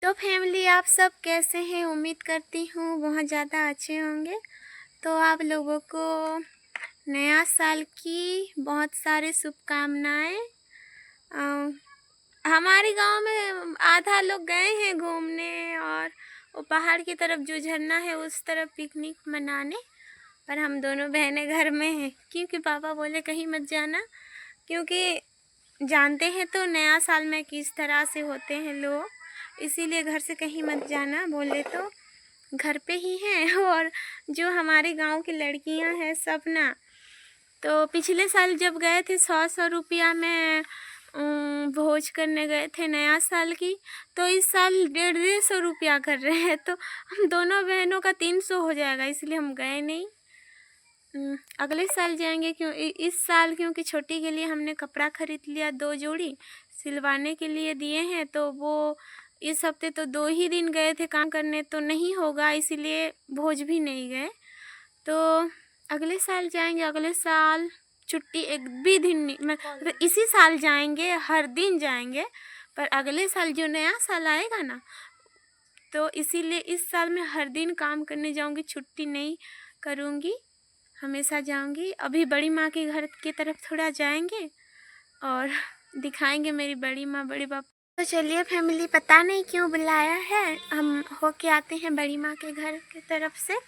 तो फैमिली, आप सब कैसे हैं? उम्मीद करती हूँ बहुत ज़्यादा अच्छे होंगे। तो आप लोगों को नया साल की बहुत सारी शुभकामनाएं। अ, हमारे गांव में आधा लोग गए हैं घूमने और वो पहाड़ की तरफ जो झरना है उस तरफ पिकनिक मनाने। पर हम दोनों बहनें घर में हैं क्योंकि पापा बोले कहीं मत जाना, क्योंकि जानते हैं तो नया साल में किस तरह से होते हैं लोग, इसीलिए घर से कहीं मत जाना बोले तो घर पे ही हैं। और जो हमारे गांव की लड़कियां हैं सपना, तो पिछले साल जब गए थे 100 रुपया में भोज करने गए थे नया साल की, तो इस साल 150 रुपया कर रहे हैं। तो हम दोनों बहनों का 300 हो जाएगा, इसलिए हम गए नहीं। अगले साल जाएंगे। इस साल क्योंकि छोटी के लिए हमने कपड़ा खरीद लिया, 2 जोड़ी सिलवाने के लिए दिए हैं। तो वो इस हफ्ते तो 2 ही दिन गए थे काम करने, तो नहीं होगा, इसीलिए भोज भी नहीं गए। तो अगले साल जाएंगे। अगले साल छुट्टी एक भी दिन नहीं, मतलब इसी साल जाएंगे, हर दिन जाएंगे। पर अगले साल जो नया साल आएगा ना, तो इसीलिए इस साल मैं हर दिन काम करने जाऊंगी, छुट्टी नहीं करूंगी, हमेशा जाऊंगी। अभी बड़ी माँ के घर की तरफ थोड़ा जाएंगे और दिखाएंगे मेरी बड़ी माँ बड़ी बापू। तो चलिए फैमिली, पता नहीं क्यों बुलाया है, हम होके आते हैं बड़ी माँ के घर की तरफ से।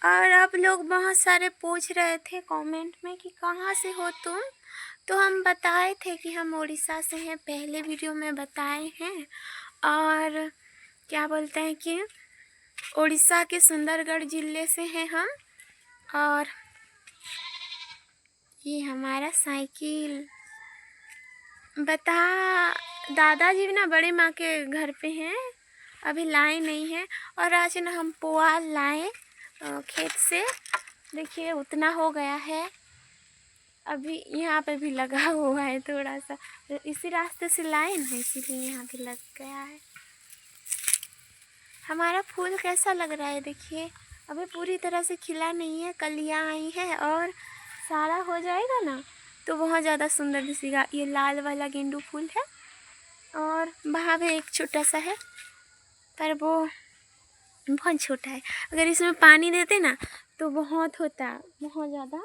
और आप लोग बहुत सारे पूछ रहे थे कमेंट में कि कहाँ से हो तुम, तो हम बताए थे कि हम उड़ीसा से हैं, पहले वीडियो में बताए हैं। और क्या बोलते हैं कि उड़ीसा के सुंदरगढ़ ज़िले से हैं हम। और ये हमारा साइकिल दादाजी ना बड़े माँ के घर पे हैं, अभी लाए नहीं हैं। और आज ना हम पुआल लाए खेत से, देखिए उतना हो गया है, अभी यहाँ पे भी लगा हुआ है थोड़ा सा, इसी रास्ते से लाए ना, इसीलिए यहाँ पे लग गया है। हमारा फूल कैसा लग रहा है देखिए, अभी पूरी तरह से खिला नहीं है, कलियाँ आई हैं और सारा हो जाएगा ना तो बहुत ज़्यादा सुंदर दिखेगा। ये लाल वाला गेंदू फूल है और वहाँ पे एक छोटा सा है, पर वो बहुत छोटा है। अगर इसमें पानी देते ना तो बहुत होता, बहुत ज़्यादा।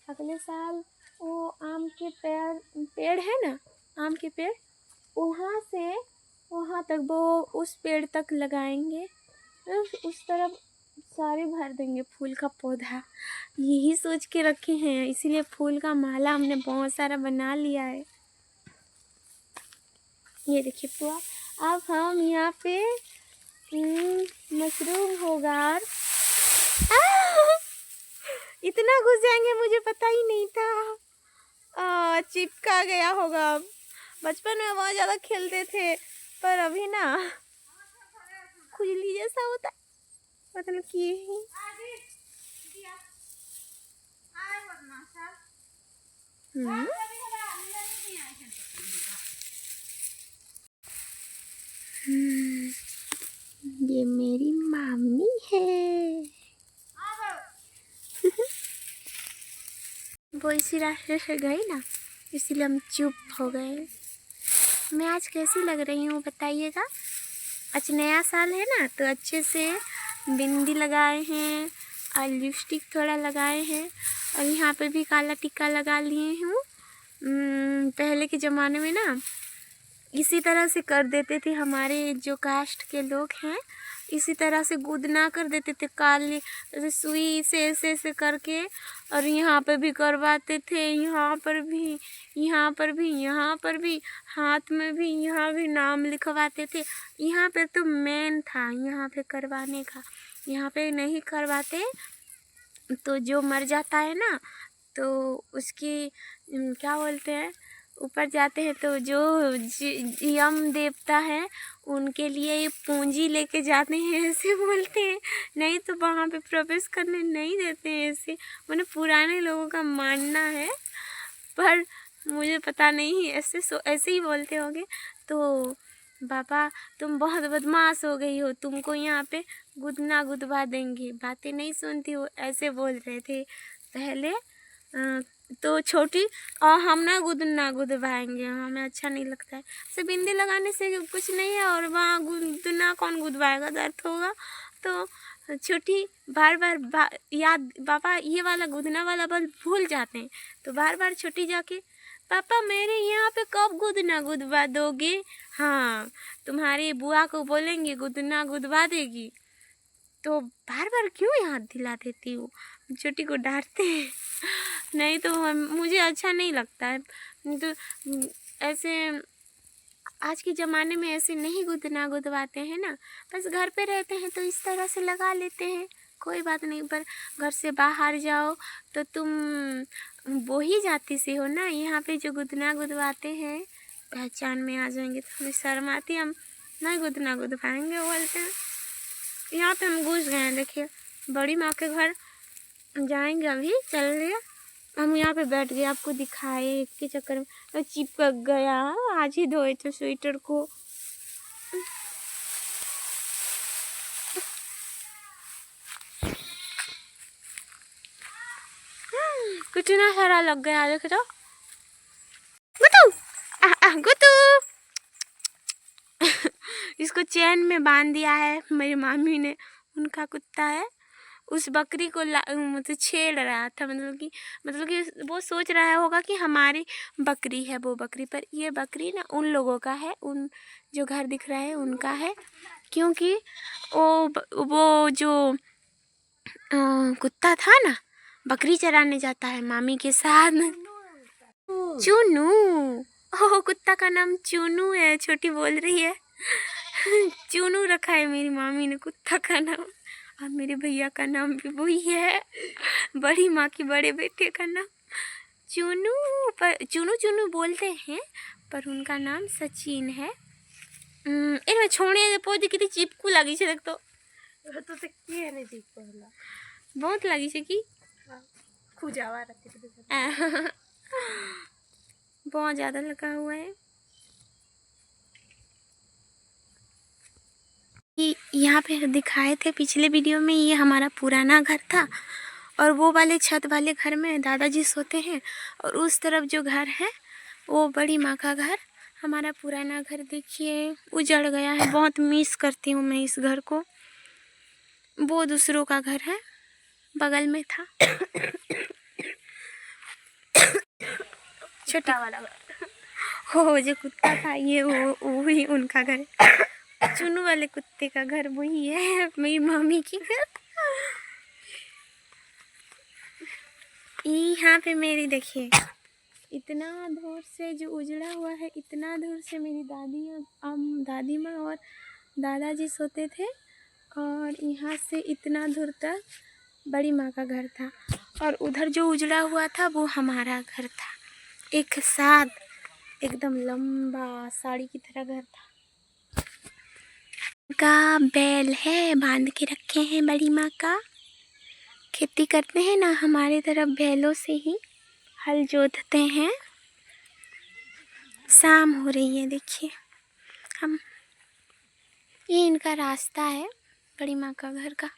अगले साल वो आम के पेड़ है ना, आम के पेड़, वहाँ से वहाँ तक, वो उस पेड़ तक लगाएंगे, उस तरफ सारे भर देंगे फूल का पौधा। यही सोच के रखे हैं, इसीलिए फूल का माला हमने बहुत सारा बना लिया है। ये देखिए पुआ। अब हम यहाँ पे मशरूम होगा और इतना घुस जाएंगे मुझे पता ही नहीं था। चिपका गया होगा। बचपन में बहुत ज़्यादा खेलते थे, पर अभी ना खुजली जैसा होता है, मतलब कि ये मेरी मामी है। वो इसी रास्ते से गई ना, इसीलिए हम चुप हो गए। मैं आज कैसी लग रही हूँ बताइएगा। आज नया साल है ना, तो अच्छे से बिंदी लगाए हैं और लिपस्टिक थोड़ा लगाए हैं, और यहाँ पे भी काला टिक्का लगा लिए हूँ। पहले के ज़माने में ना इसी तरह से कर देते थे हमारे जो कास्ट के लोग हैं, इसी तरह से गुदना कर देते थे, काली जैसे सुई से ऐसे करके। और यहाँ पे भी करवाते थे, यहाँ पर भी, यहाँ पर भी, यहाँ पर भी, हाथ में भी, यहाँ भी नाम लिखवाते थे। यहाँ पे तो मेन था यहाँ पे करवाने का, यहाँ पे नहीं करवाते तो जो मर जाता है ना, तो उसकी क्या बोलते हैं, ऊपर जाते हैं तो जो यम देवता है उनके लिए पूंजी लेके जाते हैं, ऐसे बोलते हैं। नहीं तो वहाँ पे प्रवेश करने नहीं देते हैं, ऐसे मैंने पुराने लोगों का मानना है, पर मुझे पता नहीं, ऐसे ही बोलते होंगे। तो बाबा तुम बहुत बदमाश हो गई हो, तुमको यहाँ पे गुदना गुदवा देंगे, बातें नहीं सुनती हो, ऐसे बोल रहे थे पहले। तो छोटी और हम ना गुदवाएंगे, हमें अच्छा नहीं लगता है। से बिंदी लगाने से कुछ नहीं है, और वहाँ यहाँ कौन गुदवाएगा, दर्द होगा। तो छोटी बार बार याद, पापा ये वाला गुदना वाला बल भूल जाते हैं, तो बार बार छोटी जाके पापा मेरे यहाँ पे कब गुदना गुदवा दोगे। हाँ, तुम्हारी बुआ को बोलेंगे गुदना गुदवा देगी। तो बार बार क्यों याद दिला देती हूँ, छोटी को डांटते हैं। नहीं तो मुझे अच्छा नहीं लगता है। तो ऐसे आज के ज़माने में ऐसे नहीं गुदना गुदवाते हैं ना, बस घर पे रहते हैं तो इस तरह से लगा लेते हैं, कोई बात नहीं। पर घर से बाहर जाओ तो तुम वो ही जाति से हो ना, यहाँ पे जो गुदना गुदवाते हैं पहचान में आ जाएंगे तो हमें शर्म आती है, हम नहीं गुदना गुदवाएंगे बोलते हैं। यहाँ पे हम घुस गए हैं, देखिए बड़ी माँ के घर जाएंगे अभी, चल रहे हैं हम। यहाँ पे बैठ गए, आपको दिखाए के चक्कर में चिपक गया। आज ही धोए थे स्वेटर को। कितना सारा लग गया, देखे तो। गुतू गुतू इसको चैन में बांध दिया है मेरी मामी ने, उनका कुत्ता है। उस बकरी को मतलब छेड़ रहा था, मतलब कि वो सोच रहा होगा कि हमारी बकरी है वो बकरी, पर ये बकरी ना उन लोगों का है, उन जो घर दिख रहा है उनका है। क्योंकि वो जो कुत्ता था ना, बकरी चराने जाता है मामी के साथ। चुनू, ओह कुत्ता का नाम चुनू है, छोटी बोल रही है। चुनू रखा है मेरी मामी ने कुत्ता का नाम, और मेरे भैया का नाम भी वही है, बड़ी माँ की बड़े बेटे का नाम चुनू। पर चुनू चुनू बोलते हैं, पर उनका नाम सचिन है। इनमें छोड़े पौधे कितनी चिपकू लगी से, देख तो नहीं चिपकला बहुत लगी से कि खुजावा रहती बहुत ज़्यादा लगा हुआ है। यहाँ पे दिखाए थे पिछले वीडियो में, ये हमारा पुराना घर था, और वो वाले छत वाले घर में दादाजी सोते हैं, और उस तरफ जो घर है वो बड़ी माँ का घर। हमारा पुराना घर देखिए उजड़ गया है, बहुत मिस करती हूँ मैं इस घर को। वो दूसरों का घर है, बगल में था छोटा वाला हो जो कुत्ता था, ये वो ही उनका घर है। चुनू वाले कुत्ते का घर वही है, मेरी मम्मी की घर। यहाँ पे मेरी देखिए इतना दूर से जो उजड़ा हुआ है, इतना दूर से मेरी दादी माँ और दादाजी सोते थे, और यहाँ से इतना दूर तक बड़ी माँ का घर था, और उधर जो उजड़ा हुआ था वो हमारा घर था। एक साथ एकदम लंबा साड़ी की तरह घर था। का बैल है, बांध के रखे हैं बड़ी माँ का। खेती करते हैं ना हमारे तरफ, बैलों से ही हल जोतते हैं। शाम हो रही है देखिए, हम ये इनका रास्ता है बड़ी माँ का घर का।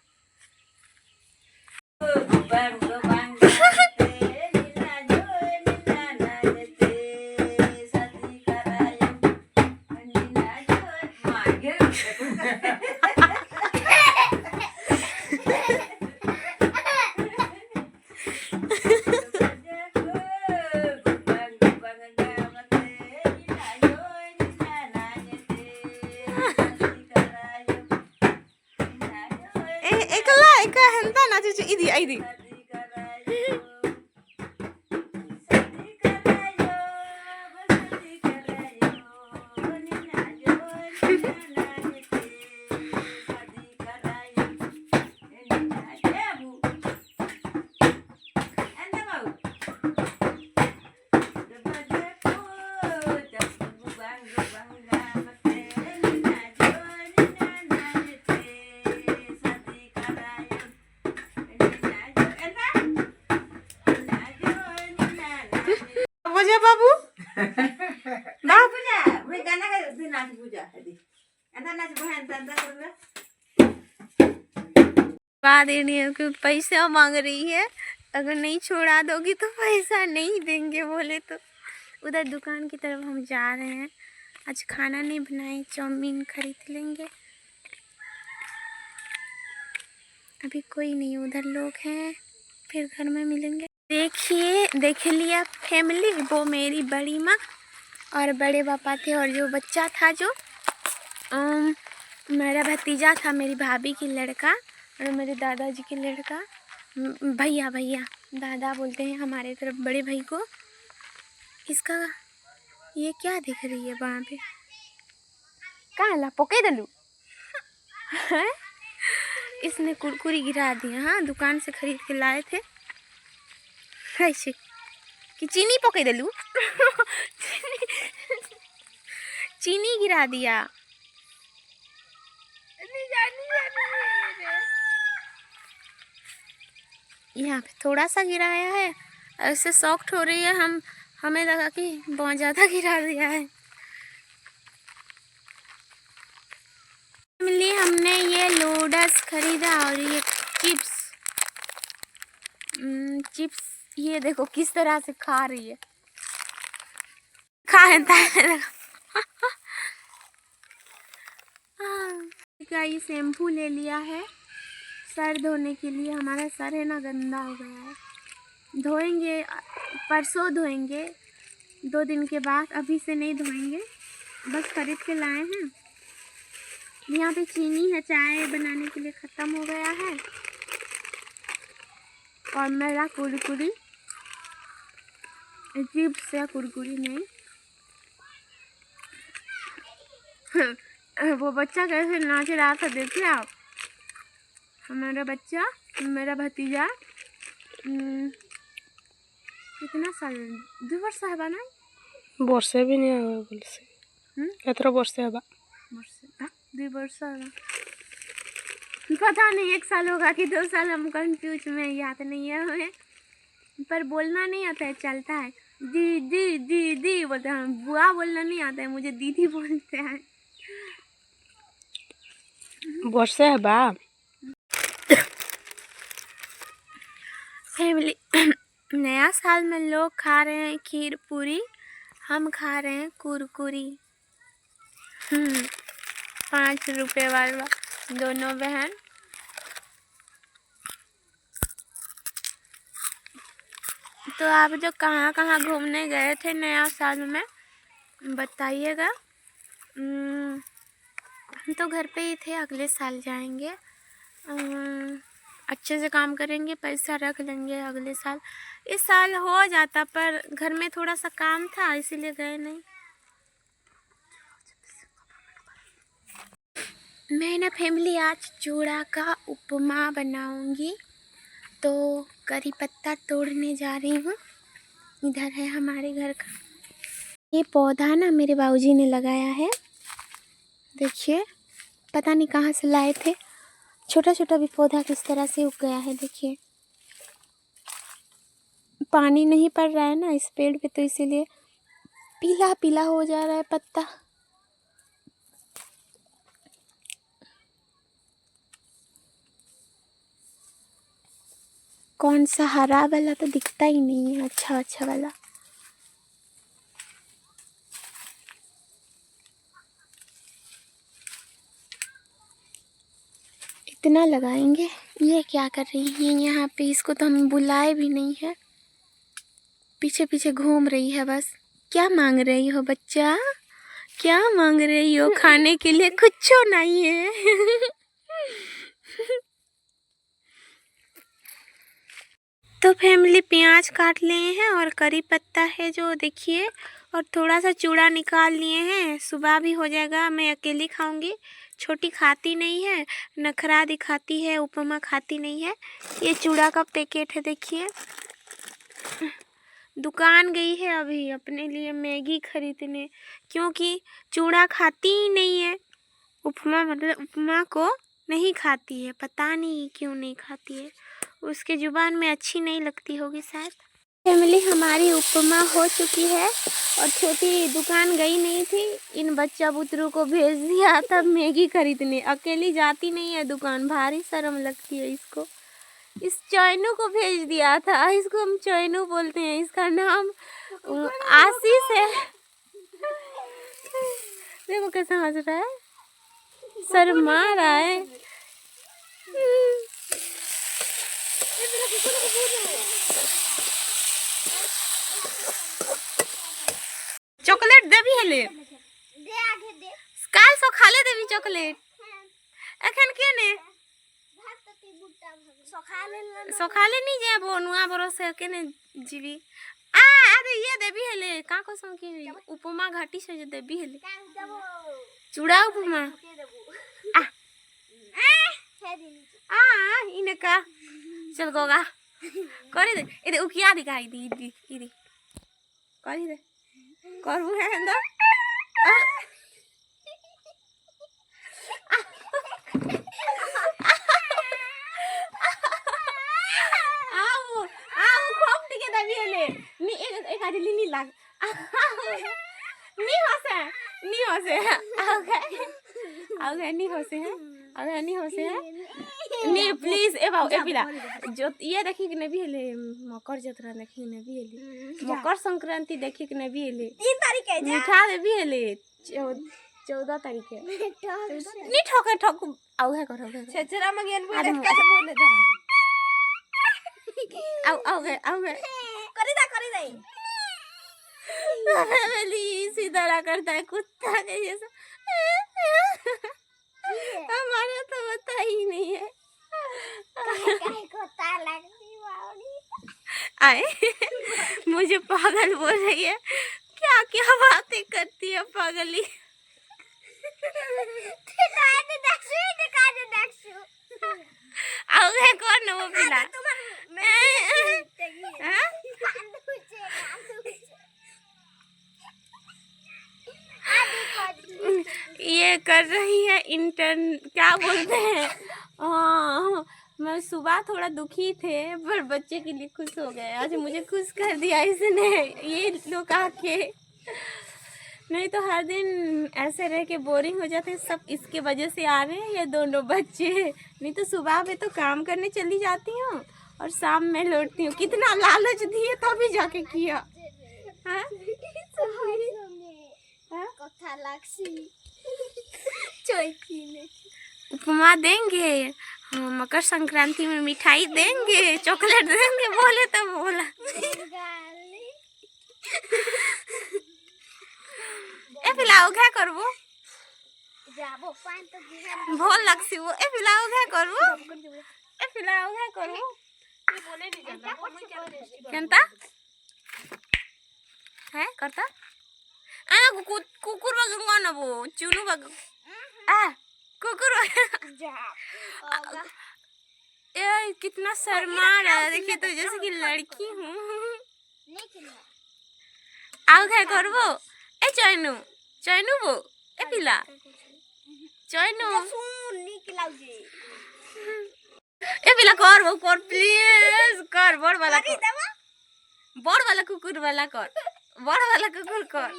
इदी बाबू पैसा मांग रही है, अगर नहीं छोड़ा दोगी तो पैसा नहीं देंगे बोले तो। उधर दुकान की तरफ हम जा रहे हैं, आज खाना नहीं बनाए, चाउमीन खरीद लेंगे। अभी कोई नहीं, उधर लोग हैं, फिर घर में मिलेंगे। देखिए देख लिया फैमिली, वो मेरी बड़ी माँ और बड़े पापा थे, और जो बच्चा था जो मेरा भतीजा था, मेरी भाभी की लड़का और मेरे दादाजी के लड़का, भैया दादा बोलते हैं हमारे तरफ बड़े भाई को। इसका ये क्या दिख रही है वहाँ पे, कहाँ ला पोके दलू इसने कुरकुरी गिरा दिया। हाँ, दुकान से खरीद के लाए थे ऐसे कि चीनी पोके दलू चीनी गिरा दिया। यहाँ पे थोड़ा सा गिराया है, ऐसे सॉफ्ट हो रही है, हमें लगा कि बहुत ज़्यादा गिरा दिया है। फैमिली हमने ये नूडल्स खरीदा और ये चिप्स ये देखो किस तरह से खा रही है, क्या ये शैम्पू ले लिया है सर धोने के लिए। हमारा सर है ना गंदा हो गया है, धोएंगे परसों, धोएंगे 2 दिन के बाद, अभी से नहीं धोएंगे, बस खरीद के लाए हैं। यहाँ पे चीनी है, चाय बनाने के लिए ख़त्म हो गया है, और मेरा कुरकुरी चिप्स या कुरकुरी नहीं वो बच्चा कैसे नाच रहा था देखिए आप, हमारा बच्चा, मेरा भतीजा कितना साल 2 वर्ष है ना, ବର୍ଷେ ବି नहीं हुआ बोलसे एथरा ବର୍ଷେ हबा 2 वर्ष पता नहीं 1 साल होगा कि 2 साल, हम कंफ्यूज में, याद नहीं है हमें, पर बोलना नहीं आता है, चलता है दी बोलते हैं। बुआ बोलना नहीं आता है मुझे, दीदी बोलते हैं। ବର୍ଷେ हबा फैमिली नया साल में लोग खा रहे हैं खीर पूरी, हम खा रहे हैं कुरकुरी 5 रुपए वाला, दोनों बहन। तो आप जो कहाँ कहाँ घूमने गए थे नया साल में बताइएगा। हम तो घर पे ही थे, अगले साल जाएंगे, अच्छे से काम करेंगे, पैसा रख लेंगे अगले साल। इस साल हो जाता पर घर में थोड़ा सा काम था इसीलिए गए नहीं। मैं ना फैमिली आज चूड़ा का उपमा बनाऊंगी, तो करी पत्ता तोड़ने जा रही हूँ। इधर है हमारे घर का ये पौधा ना, मेरे बाबूजी ने लगाया है, देखिए पता नहीं कहाँ से लाए थे, छोटा छोटा भी पौधा किस तरह से उग गया है। देखिए पानी नहीं पड़ रहा है ना इस पेड़ पे, तो इसीलिए पीला पीला हो जा रहा है पत्ता। कौन सा हरा वाला तो दिखता ही नहीं है, अच्छा वाला। इतना लगाएंगे। ये क्या कर रही है यहाँ पे, इसको तो हम बुलाए भी नहीं है, पीछे पीछे घूम रही है बस। क्या मांग रही हो बच्चा, क्या मांग रही हो? खाने के लिए कुछ नहीं है तो फैमिली प्याज काट लिए हैं और करी पत्ता है जो देखिए, और थोड़ा सा चूड़ा निकाल लिए हैं, सुबह भी हो जाएगा। मैं अकेली खाऊंगी, छोटी खाती नहीं है, नखरा दिखाती है, उपमा खाती नहीं है। ये चूड़ा का पैकेट है देखिए, दुकान गई है अभी अपने लिए मैगी खरीदने, क्योंकि चूड़ा खाती ही नहीं है, उपमा मतलब उपमा को नहीं खाती है, पता नहीं क्यों नहीं खाती है, उसके जुबान में अच्छी नहीं लगती होगी शायद। फैमिली हमारी उपमा हो चुकी है और छोटी दुकान गई नहीं थी, इन बच्चा बुतरू को भेज दिया था मैगी खरीदने, अकेली जाती नहीं है दुकान, भारी शर्म लगती है इसको। इस चैनू को भेज दिया था, इसको हम चैनू बोलते हैं, इसका नाम आशीष है। देखो कैसा हंस रहा है, शर्मा रहा है। चॉकलेट देवी हेले काल सो खाले देवी चॉकलेट एखन के ने सखाले नहीं जाबो नुआ बरस के ने जीवी आ अरे ये देवी हेले का कसम की उपमा घाटी से देवी हेले चूड़ा उपमा आ इने का चल गोगा करी दे इदे उकिया दिखाई दी दी इदी करी दे करबू है अंदर आओ आओ खूब टिके दबी ले नी एक आदि ली नी लाग नी होसे आओगे नी होसे है अगर नी होसे है नी प्लीज ए बाऊ ए पिला जो ये देखी कि नबी हेले मकर जतरा देखी नबी हेले मकर संक्रांति देखी कि नबी हेले 3 तारीख है मीठा देवी हेले 14 तारीख है नी ठोके ठोक आउ है करो छचरा मंगेन बोले का बोले दा आउ गए करी दा मेली सीधा ला करता है कुत्ता के जैसा हमारा तो होता ही नहीं है काहे कुत्ता लगती बावली आए मुझे पागल बोल रही है क्या क्या बातें करती है पागली आओ है कौन वो पिला ये कर रही है इंटर्न क्या बोलते हैं मैं सुबह थोड़ा दुखी थे पर बच्चे के लिए खुश हो गए आज मुझे खुश कर दिया इसने ये लोग आके नहीं तो हर दिन ऐसे रह के बोरिंग हो जाते सब इसके वजह से आ रहे हैं ये दोनों बच्चे नहीं तो सुबह में तो काम करने चली जाती हूँ और शाम में लौटती हूँ कितना लालच दिए तभी जाके किया हाँ? कथा लागसी उपमा देंगे हाँ, मकर संक्रांति में मिठाई देंगे चॉकलेट देंगे बोले तो बोला ए पिलाओ क्या करबो जाबो पान तो भोल लगसी वो ए पिलाओ क्या करबो ए पिलाओ क्या करबो बोले नहीं जाता केनता है करता आना कुकुर बगंगा ना वो चुनु बग आ कुकुर जा ए कितना शर्मा रहा है देखिए तो जैसे कि लड़की हूँ आओ क्या करबो ए चैनु वो ए पिला चैनु ए पिला कर वो कर प्लीज कर बड़ वाला कुकुर वाला कर बड़ वाला कुकुर कर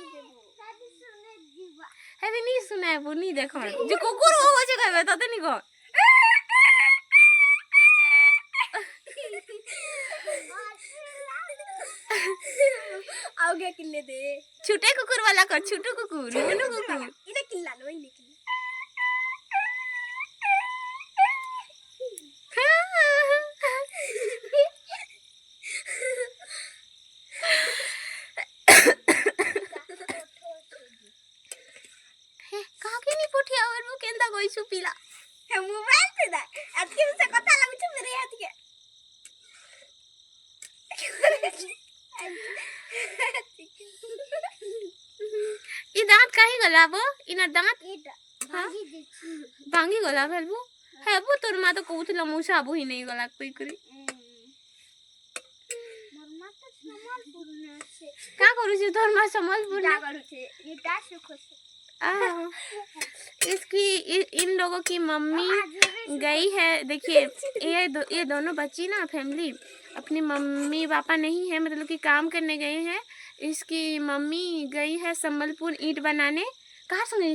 है भी नहीं सुना है वो नहीं देखो जो कुकुर वो हो जाएगा तो नहीं को आओगे किल्ले दे छोटे कुकुर वाला कर छोटू कुकुर मोनू कुकुर इने किल्ला लो इने किल्ला पीला है मोबाइल पे दा अति से कथा लागु छ मेरे हाथ के ई दांत काहे गलाबो इना दांत हां भांगी गला भेलबो हेबो तोर मा तो कहउथला मुसा बही नहीं गला कोई करी मोर मा तो संबलपुर में से का करू छी तोर मा संबलपुर जा करू छे ये टास खुश इसकी इन लोगों की मम्मी गई है देखिए ये दोनों बच्ची ना फैमिली अपनी मम्मी पापा नहीं है मतलब कि काम करने गए हैं इसकी मम्मी गई है संबलपुर ईंट बनाने कहाँ सुने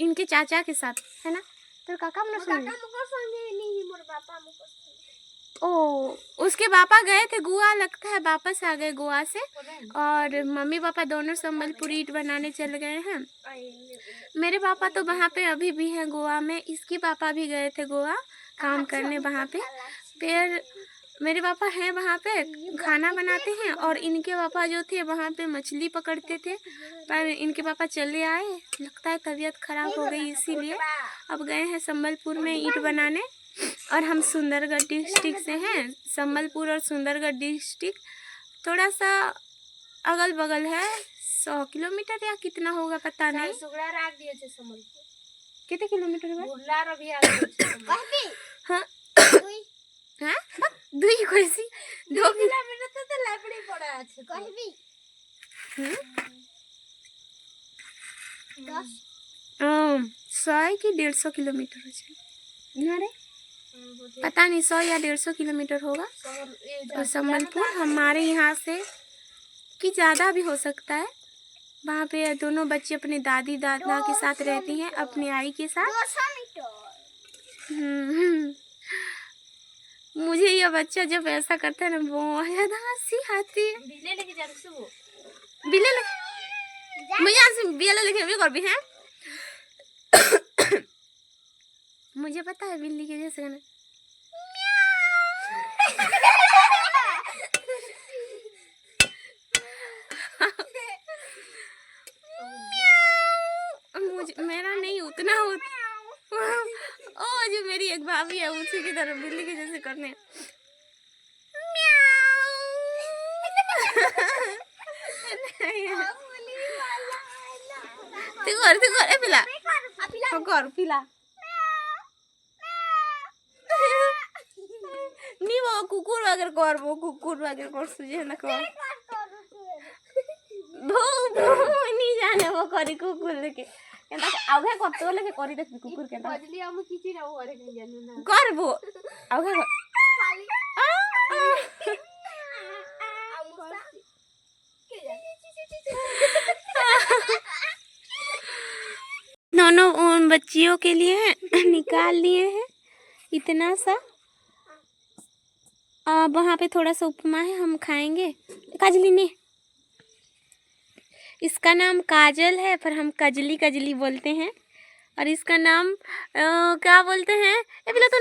इनके चाचा के साथ है ना तो काका मन सुने नहीं मोर पापा मुको ओ उसके पापा गए थे गोवा लगता है वापस आ गए गोवा से और मम्मी पापा दोनों संबलपुर ईंट बनाने चल गए हैं मेरे पापा तो वहाँ पे अभी भी हैं गोवा में इसके पापा भी गए थे गोवा काम करने वहाँ पे फिर मेरे पापा हैं वहाँ पे, खाना बनाते हैं, और इनके पापा जो थे वहाँ पे मछली पकड़ते थे, पर इनके पापा चले आए, लगता है तबीयत खराब हो गई, इसीलिए अब गए हैं संबलपुर में ईंट बनाने। और हम सुंदरगढ़ डिस्ट्रिक्ट से हैं। संबलपुर और सुंदरगढ़ डिस्ट्रिक्ट थोड़ा सा अगल बगल है, 100 किलोमीटर या कितना होगा पता नहीं। कितने किलोमीटर हुआ? हाँ हाँ, दुई कैसी 2 किलोमीटर तो लापड़ी पड़ा আছে कहबी। 100 कि 150 किलोमीटर है रे, पता नहीं 100 या 150 किलोमीटर होगा। और संबलपुर हमारे यहाँ से कि ज़्यादा भी हो सकता है। वहाँ पे दोनों बच्चे अपने दादी दादा के साथ रहती हैं, अपनी आई के साथ। मुझे ये बच्चा जब ऐसा करता है ना, बहुत ज़्यादा हंसी आती है। बिल्ले लेके जा रही वो, बिल्ले लेके मुझे आज बिल्ले लेके भी कर भी हैं। मुझे पता है बिल्ली के जैसे ना मुझे मेरा नहीं उतना होता। ओ जो मेरी एक भाभी है उसी की तरह बिल्ली के जैसे करने। तू कर पिला कर पिला नहीं वो कुकुर वगैरह कर सुझे ना कर नहीं जाने वो करी कुकुर लेके केंता आगे करतो लेके करी देख कुकुर केंता बजली हम किछि ना ओरे नहीं जानू ना करबो आगे खाली दोनों उन बच्चियों के लिए निकाल लिए हैं इतना सा। अब वहाँ पे थोड़ा सा उपमा है, हम खाएंगे। काजली ने इसका नाम काजल है, पर हम कजली कजली बोलते हैं। और इसका नाम क्या बोलते हैं ये बोला तो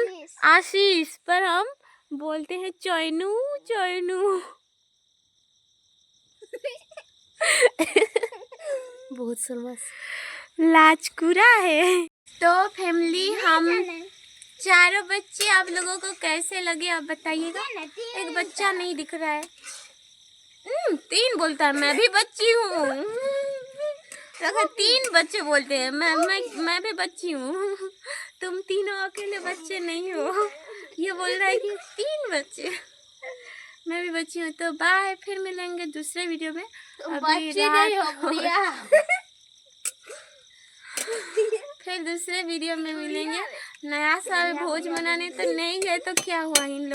आशीष, पर हम बोलते हैं चैनू चैनू। बहुत सरमस लाजकुरा है। तो फैमिली हम चारों बच्चे आप लोगों को कैसे लगे आप बताइएगा। एक बच्चा नहीं दिख रहा है, 3 बोलता है, मैं भी बच्ची हूँ। देखो 3 बच्चे बोलते हैं, मैं भी बच्ची हूँ। तुम तीनों अकेले बच्चे नहीं हो। ये बोल रहा है कि 3 बच्चे, मैं भी बच्ची हूँ। तो बाय, फिर मिलेंगे दूसरे वीडियो में। बच्ची नहीं हो बुढ़िया। फिर दूसरे वीडियो में मिलेंगे। नया साल भोज मनाने तो नहीं गए तो क्या हुआ, इन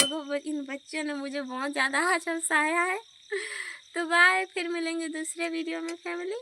बच्चों ने मुझे बहुत ज़्यादा हंसाया है। तो बाय, फिर मिलेंगे दूसरे वीडियो में फैमिली।